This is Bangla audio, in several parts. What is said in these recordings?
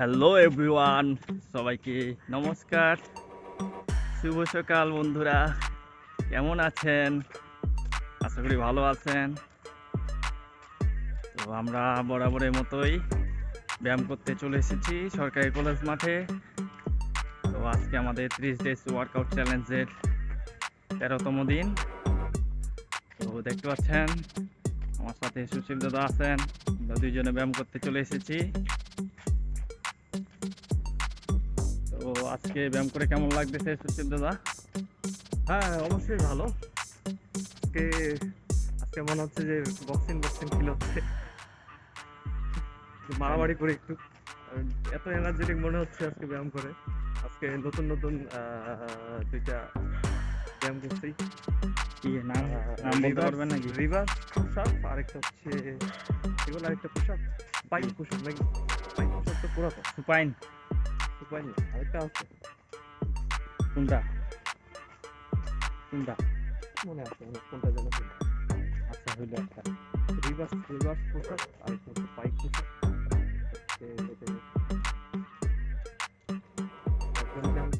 হ্যালো এভরিওয়ান, সবাইকে নমস্কার। শুভ সকাল বন্ধুরা, কেমন আছেন? আশা করি ভালো আছেন। তো আমরা বরাবরের মতোই ব্যায়াম করতে চলে এসেছি সরকারি কলেজ মাঠে। তো আজকে আমাদের 30 ডেজ ওয়ার্কআউট চ্যালেঞ্জের 13তম দিন। তো দেখতে পাচ্ছেন আমার সাথে সুশীল দাদা আছেন। আমরা দুইজনে ব্যায়াম করতে চলে এসেছি। তো আজকে ব্যায়াম করে কেমন লাগতেছে সুশীল দাদা? হ্যাঁ, অবশ্যই ভালো। আজকে আজকে মনে হচ্ছে যে বক্সিং বক্সিং ফিল হচ্ছে। মারামারি করে একটু আর এত এনার্জেটিক মনে হচ্ছে আজকে ব্যায়াম করে। আজকে নতুন নতুন দুইটা ব্যায়াম করছি। কি নাম নাম বলতে পারবেন নাকি? রিভার্স পুশ আপ, আরেকটা হচ্ছে এগুলো, আরেকটা push up pipe push up নাকি? পাইপ পুশ আপ তো পুরাতন, সুপাইন উপায় নেই। আরেকটা আছে, কোনটা কোনটা? মনে আছে না কোনটা যেন ছিল। আচ্ছা হইলো একটা। রিভার্স রিভার্স পুশ আপ, আরেকটা হচ্ছে pike push up.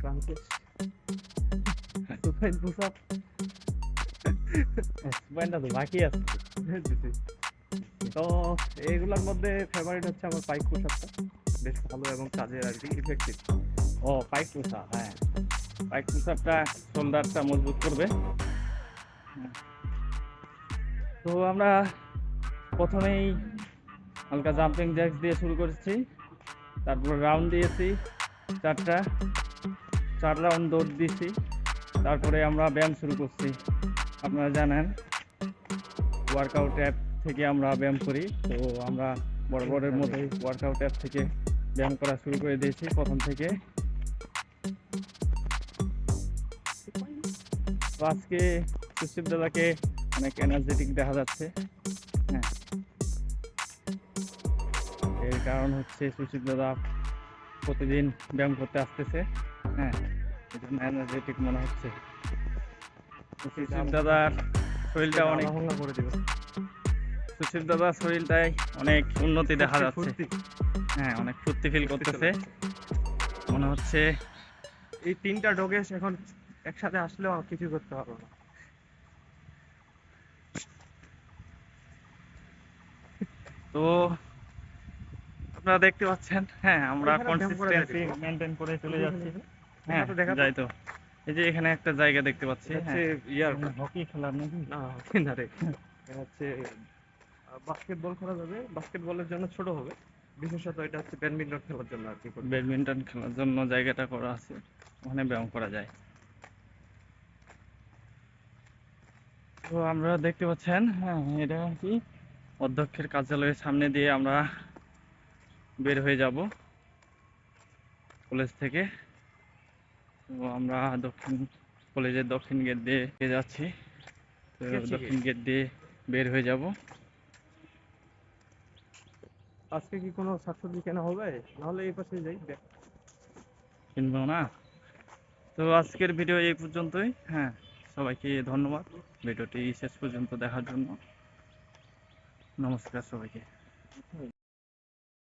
Crunches supine push up সুপাইনটা তো বাকি আছে। দিছি। তো এইগুলোর মধ্যে ফেভারিট হচ্ছে আমার পাইক পুশ আপটা, বেশ ভালো এবং কাজের আর কি, ইফেক্টিভ। ও পাইক পুষা, হ্যাঁ পাইক পুষাপটা শোল্ডারটা মজবুত করবে। হ্যাঁ। তো আমরা প্রথমেই হালকা জাম্পিং জ্যাক্স দিয়ে শুরু করেছি, তারপর রাউন্ড দিয়েছি 4 রাউন্ড দৌড় দিয়েছি, তারপরে আমরা ব্যায়াম শুরু করছি। আপনারা জানেন ওয়ার্কআউট অ্যাপ থেকে আমরা ব্যায়াম করি। তো আমরা বরাবরের মতোই ওয়ার্কআউট অ্যাপ থেকে ব্যায়াম করা শুরু করে দিয়েছি প্রথম থেকে। তো আজকে সুশীল দাদাকে অনেক এনার্জেটিক দেখা যাচ্ছে। হ্যাঁ, এর কারণ হচ্ছে সুশীল দাদা প্রতিদিন ব্যায়াম করতে আসতেছে। হ্যাঁ, এই জন্য এনার্জেটিক মনে হচ্ছে। সুশীল দাদার শরীরটা অনেক হাঙ্গা করে দিবে, সুশীল দাদার শরীরটায় অনেক উন্নতি দেখা যাচ্ছে। ফুর্তি। হ্যাঁ, অনেক ফুর্তি ফিল করতেছে। মনে হচ্ছে এই তিনটা ডোগেশ এখন একসাথে আসলেও আর কিছু করতে পারবো না। তো আপনারা দেখতে পাচ্ছেন, হ্যাঁ আমরা ওইখানে ব্যায়াম করে কনসিস্টেন্সি দেখো। মেনটেন করে চলে যাচ্ছি। দেখা হ্যাঁ তো দেখা তো। যাই তো। এই যে এখানে একটা জায়গা দেখতে পাচ্ছি, এটা হচ্ছে হ্যাঁ ইয়ার হকি খেলার নাকি? না, না রে, এটা হচ্ছে বাস্কেটবল খেলা যাবে। বাস্কেটবলের জন্য ছোট হবে, বিশেষত এটা হচ্ছে ব্যাডমিন্টন খেলার জন্য আর কি করবে। ব্যাডমিন্টন খেলার জন্য জায়গাটা করা আছে, ওখানে ব্যায়াম করা যায়। তো আমরা দেখতে পাচ্ছেন, হ্যাঁ এটা কি অধ্যক্ষের কার্যালয়ের সামনে দিয়ে আমরা বের হয়ে যাব কলেজ থেকে। তো আমরা কলেজের দক্ষিণ গেট দিয়ে যাচ্ছি। তো দক্ষিণ গেট দিয়ে বের হয়ে যাব। আজকে কি কোনো শাকসবজি কেনা হবে? নাহলে এই পাশে যাই। কিনবো না। তো আজকের ভিডিও এই পর্যন্তই। হ্যাঁ, সবাইকে ধন্যবাদ ভিডিওটি শেষ পর্যন্ত দেখার জন্য। নমস্কার সবাইকে।